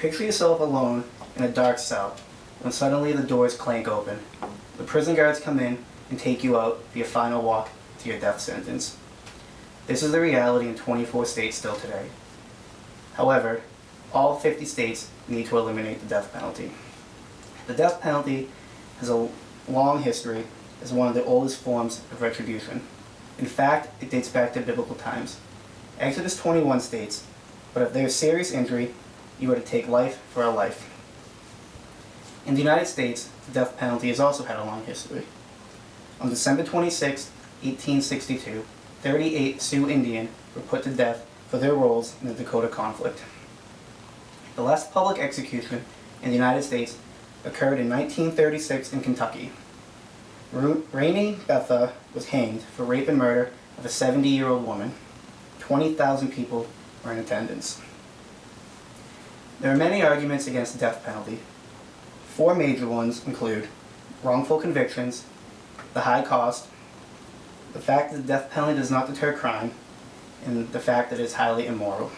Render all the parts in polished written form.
Picture yourself alone in a dark cell when suddenly the doors clank open. The prison guards come in and take you out for your final walk to your death sentence. This is the reality in 24 states still today. However, all 50 states need to eliminate the death penalty. The death penalty has a long history as one of the oldest forms of retribution. In fact, it dates back to biblical times. Exodus 21 states, "But if there is serious injury, you are to take life for a life." In the United States, the death penalty has also had a long history. On December 26, 1862, 38 Sioux Indians were put to death for their roles in the Dakota conflict. The last public execution in the United States occurred in 1936 in Kentucky. Rainey Betha was hanged for rape and murder of a 70-year-old woman. 20,000 people were in attendance. There are many arguments against the death penalty. 4 major ones include wrongful convictions, the high cost, the fact that the death penalty does not deter crime, and the fact that it is highly immoral.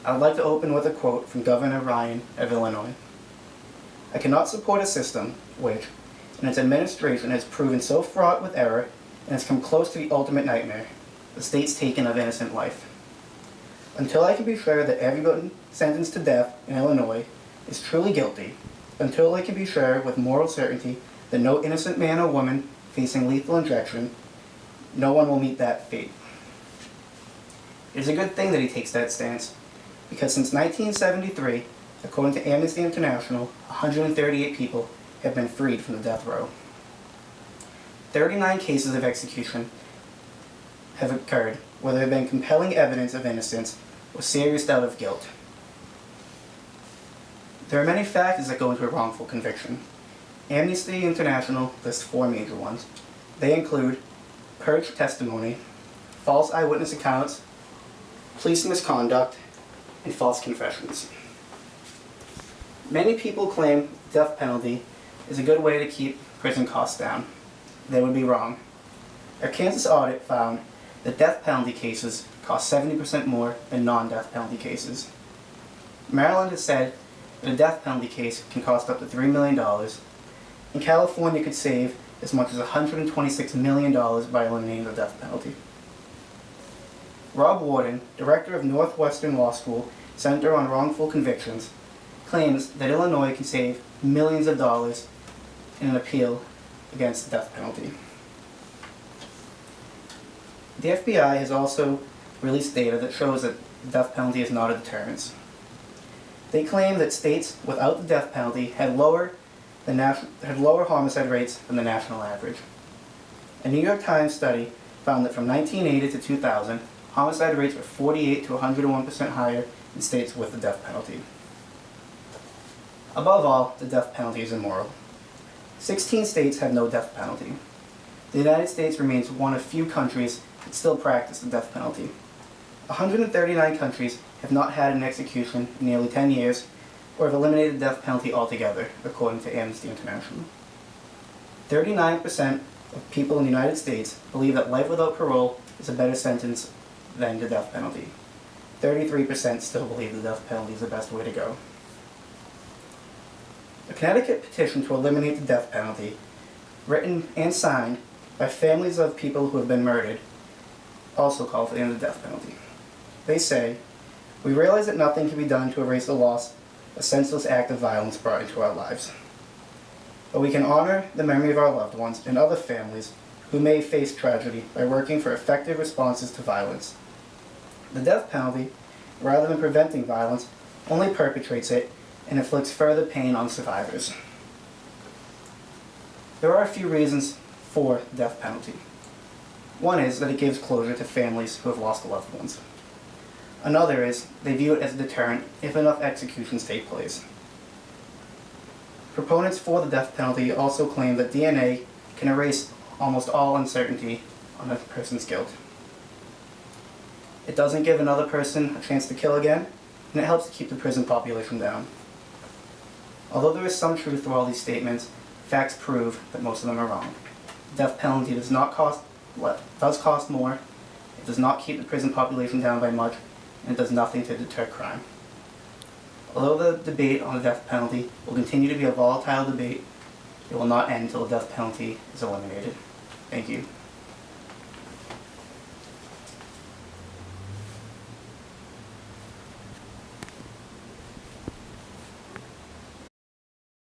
I would like to open with a quote from Governor Ryan of Illinois. "I cannot support a system which, in its administration, has proven so fraught with error and has come close to the ultimate nightmare, the state's taking of innocent life. Until I can be sure that everyone sentenced to death in Illinois is truly guilty, until I can be sure with moral certainty that no innocent man or woman facing lethal injection, no one will meet that fate." It is a good thing that he takes that stance, because since 1973, according to Amnesty International, 138 people have been freed from the death row. 39 cases of execution have occurred where there have been compelling evidence of innocence or serious doubt of guilt. There are many factors that go into a wrongful conviction. Amnesty International lists 4 major ones. They include perjured testimony, false eyewitness accounts, police misconduct, and false confessions. Many people claim the death penalty is a good way to keep prison costs down. They would be wrong. A Kansas audit found that death penalty cases cost 70% more than non-death penalty cases. Maryland has said that a death penalty case can cost up to $3 million, and California could save as much as $126 million by eliminating the death penalty. Rob Warden, director of Northwestern Law School Center on Wrongful Convictions, claims that Illinois can save millions of dollars in an appeal against the death penalty. The FBI has also released data that shows that the death penalty is not a deterrent. They claim that states without the death penalty had lower homicide rates than the national average. A New York Times study found that from 1980 to 2000, homicide rates were 48 to 101% higher in states with the death penalty. Above all, the death penalty is immoral. 16 states have no death penalty. The United States remains one of few countries that still practice the death penalty. 139 countries have not had an execution in nearly 10 years or have eliminated the death penalty altogether, according to Amnesty International. 39% of people in the United States believe that life without parole is a better sentence than the death penalty. 33% still believe the death penalty is the best way to go. A Connecticut petition to eliminate the death penalty, written and signed by families of people who have been murdered, also call for the end of the death penalty. They say, "We realize that nothing can be done to erase the loss a senseless act of violence brought into our lives. But we can honor the memory of our loved ones and other families who may face tragedy by working for effective responses to violence. The death penalty, rather than preventing violence, only perpetrates it and inflicts further pain on survivors." There are a few reasons for the death penalty. One is that it gives closure to families who have lost loved ones. Another is they view it as a deterrent if enough executions take place. Proponents for the death penalty also claim that DNA can erase almost all uncertainty on a person's guilt. It doesn't give another person a chance to kill again, and it helps to keep the prison population down. Although there is some truth to all these statements, facts prove that most of them are wrong. The death penalty does cost more, it does not keep the prison population down by much, and it does nothing to deter crime. Although the debate on the death penalty will continue to be a volatile debate, it will not end until the death penalty is eliminated. Thank you.